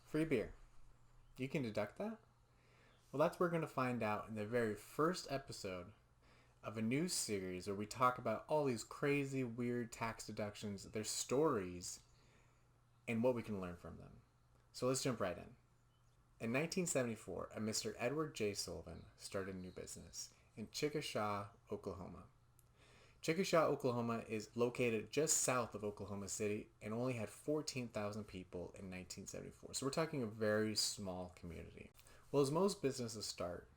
Free beer. You can deduct that? Well, that's what we're going to find out in the very first episode of a new series where we talk about all these crazy, weird tax deductions, their stories, and what we can learn from them. So let's jump right in. In 1974, a Mr. Edward J. Sullivan started a new business in Chickasha, Oklahoma. Chickasha, Oklahoma is located just south of Oklahoma City and only had 14,000 people in 1974. So we're talking a very small community. Well, as most businesses start,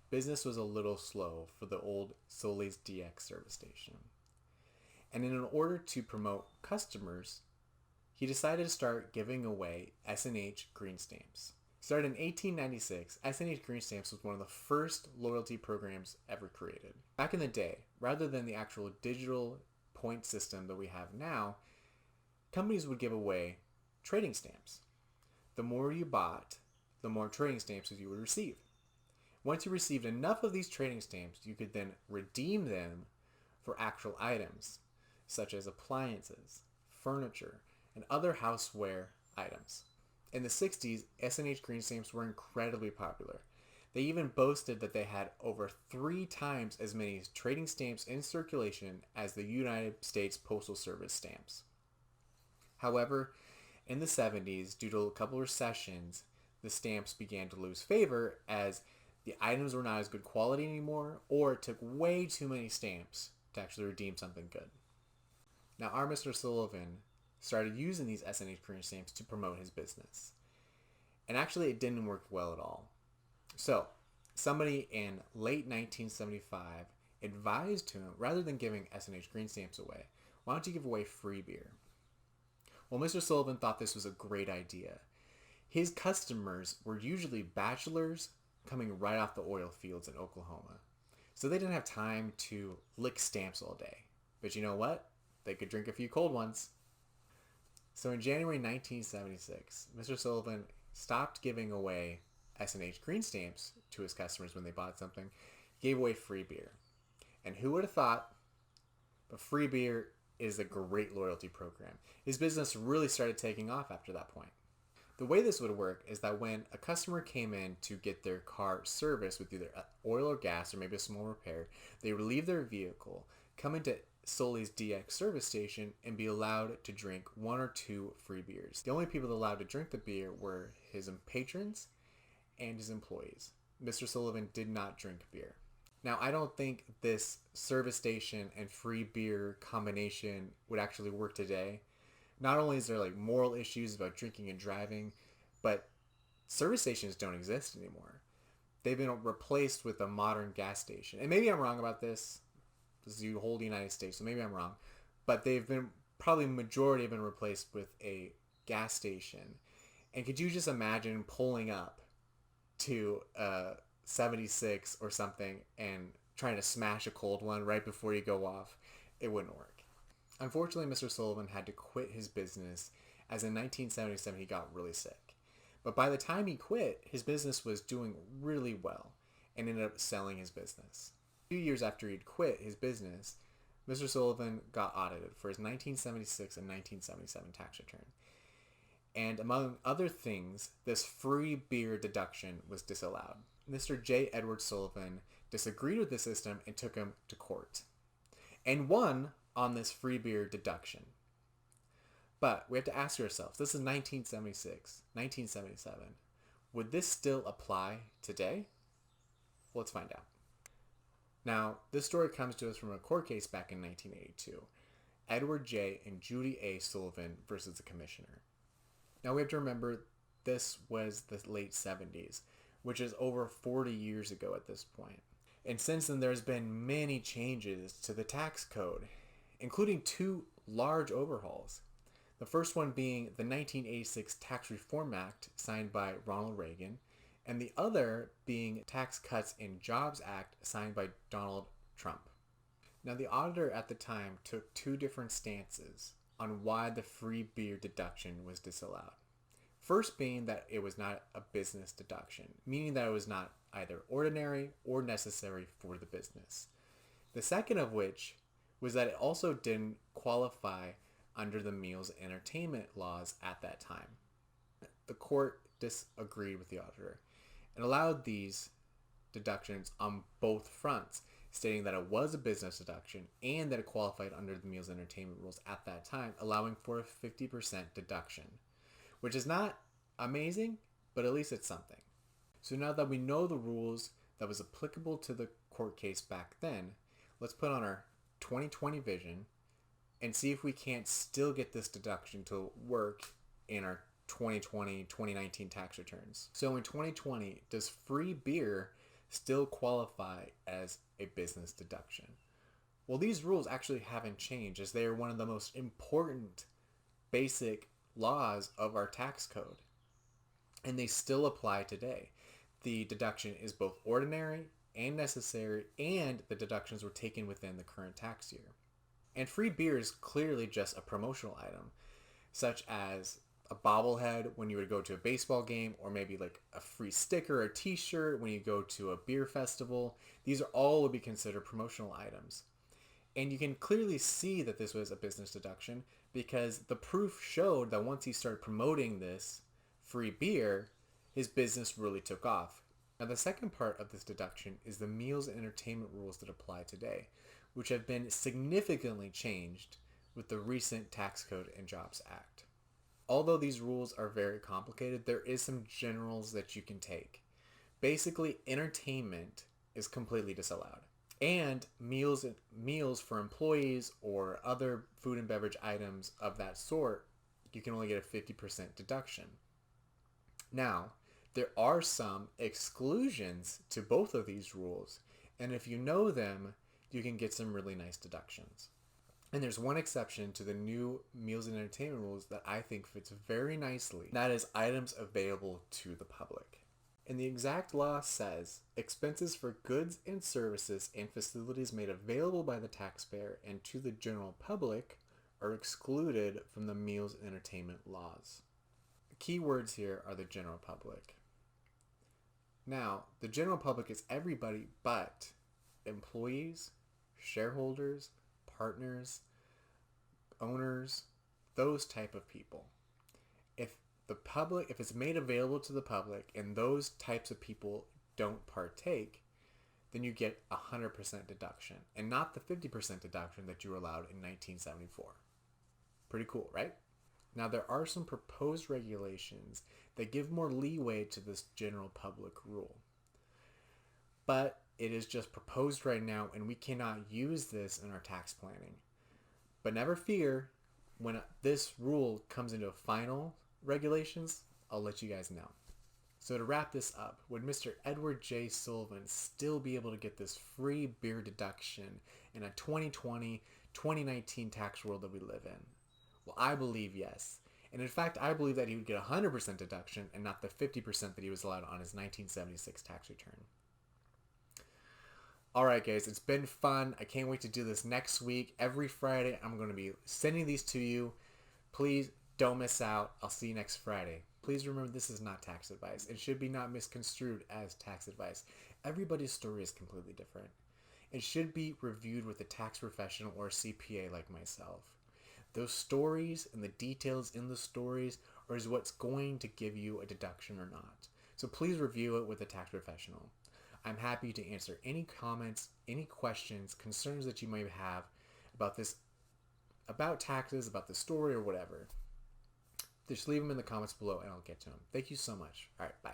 business was a little slow for the old Sully's DX service station. And in order to promote customers, he decided to start giving away S&H Green Stamps. Started in 1896, S&H Green Stamps was one of the first loyalty programs ever created. Back in the day, rather than the actual digital point system that we have now, companies would give away trading stamps. The more you bought, the more trading stamps you would receive. Once you received enough of these trading stamps, you could then redeem them for actual items, such as appliances, furniture, and other houseware items. In the 60s, S&H Green Stamps were incredibly popular. They even boasted that they had over 3 times as many trading stamps in circulation as the United States Postal Service stamps. However, in the 70s, due to a couple of recessions, the stamps began to lose favor as the items were not as good quality anymore, or it took way too many stamps to actually redeem something good. Now, our Mr. Sullivan started using these S&H Green Stamps to promote his business. And actually, it didn't work well at all. So, somebody in late 1975 advised him, rather than giving S&H Green Stamps away, why don't you give away free beer? Well, Mr. Sullivan thought this was a great idea. His customers were usually bachelors coming right off the oil fields in Oklahoma. So they didn't have time to lick stamps all day. But you know what? They could drink a few cold ones. So in January 1976, Mr. Sullivan stopped giving away S&H Green Stamps to his customers when they bought something. He gave away free beer. And who would have thought? But free beer is a great loyalty program. His business really started taking off after that point. The way this would work is that when a customer came in to get their car serviced with either oil or gas or maybe a small repair, they would leave their vehicle, come into Sully's DX service station, and be allowed to drink 1 or 2 free beers. The only people allowed to drink the beer were his patrons and his employees. Mr. Sullivan did not drink beer. Now, I don't think this service station and free beer combination would actually work today. Not only is there moral issues about drinking and driving, but service stations don't exist anymore. They've been replaced with a modern gas station. And maybe I'm wrong about this. This is the whole United States, so maybe I'm wrong. But they've been, probably majority have been replaced with a gas station. And could you just imagine pulling up to 76 or something and trying to smash a cold one right before you go off? It wouldn't work. Unfortunately, Mr. Sullivan had to quit his business as in 1977 he got really sick. But by the time he quit, his business was doing really well and ended up selling his business. A few years after he'd quit his business, Mr. Sullivan got audited for his 1976 and 1977 tax return. And among other things, this free beer deduction was disallowed. Mr. J. Edward Sullivan disagreed with the system and took him to court and won on this free beer deduction. But we have to ask ourselves, this is 1976, 1977. Would this still apply today? Well, let's find out. Now, this story comes to us from a court case back in 1982. Edward J. and Judy A. Sullivan versus the commissioner. Now, we have to remember this was the late 70s, which is over 40 years ago at this point. And since then, there's been many changes to the tax code, including 2 large overhauls. The first one being the 1986 Tax Reform Act signed by Ronald Reagan, and the other being Tax Cuts and Jobs Act signed by Donald Trump. Now, the auditor at the time took 2 different stances on why the free beer deduction was disallowed. First being that it was not a business deduction, meaning that it was not either ordinary or necessary for the business. The second of which was that it also didn't qualify under the meals and entertainment laws at that time. the court disagreed with the auditor and allowed these deductions on both fronts, stating that it was a business deduction and that it qualified under the meals and entertainment rules at that time, allowing for a 50% deduction, which is not amazing, but at least it's something. So now that we know the rules that was applicable to the court case back then, let's put on our 2020 vision and see if we can't still get this deduction to work in our 2020-2019 tax returns. So in 2020, does free beer still qualify as a business deduction? Well, these rules actually haven't changed, as they are one of the most important basic laws of our tax code, and they still apply today. The deduction is both ordinary and necessary, and the deductions were taken within the current tax year. And free beer is clearly just a promotional item, such as a bobblehead when you would go to a baseball game, or maybe like a free sticker or t-shirt when you go to a beer festival. These are all would be considered promotional items. And you can clearly see that this was a business deduction because the proof showed that once he started promoting this free beer, his business really took off. Now the second part of this deduction is the meals and entertainment rules that apply today, which have been significantly changed with the recent Tax Code and Jobs Act. Although these rules are very complicated, there is some generals that you can take. Basically, entertainment is completely disallowed. And meals for employees or other food and beverage items of that sort, you can only get a 50% deduction. Now, there are some exclusions to both of these rules, and if you know them, you can get some really nice deductions. And there's one exception to the new meals and entertainment rules that I think fits very nicely. That is items available to the public. And the exact law says, expenses for goods and services and facilities made available by the taxpayer and to the general public are excluded from the meals and entertainment laws. The key words here are the general public. Now, the general public is everybody but employees, shareholders, partners, owners, those type of people. If it's made available to the public and those types of people don't partake, then you get 100% deduction and not the 50% deduction that you were allowed in 1974. Pretty cool, right? Now there are some proposed regulations that give more leeway to this general public rule. But it is just proposed right now and we cannot use this in our tax planning. But never fear, when this rule comes into final regulations, I'll let you guys know. So to wrap this up, would Mr. Edward J. Sullivan still be able to get this free beer deduction in a 2020-2019 tax world that we live in? Well, I believe yes. And in fact, I believe that he would get 100% deduction and not the 50% that he was allowed on his 1976 tax return. Alright guys, it's been fun. I can't wait to do this next week. Every Friday, I'm going to be sending these to you. Please don't miss out. I'll see you next Friday. Please remember, this is not tax advice. It should be not misconstrued as tax advice. Everybody's story is completely different. It should be reviewed with a tax professional or a CPA like myself. Those stories and the details in the stories is what's going to give you a deduction or not. So please review it with a tax professional. I'm happy to answer any comments, any questions, concerns that you might have about this, about taxes, about the story, or whatever. Just leave them in the comments below and I'll get to them. Thank you so much. All right, bye.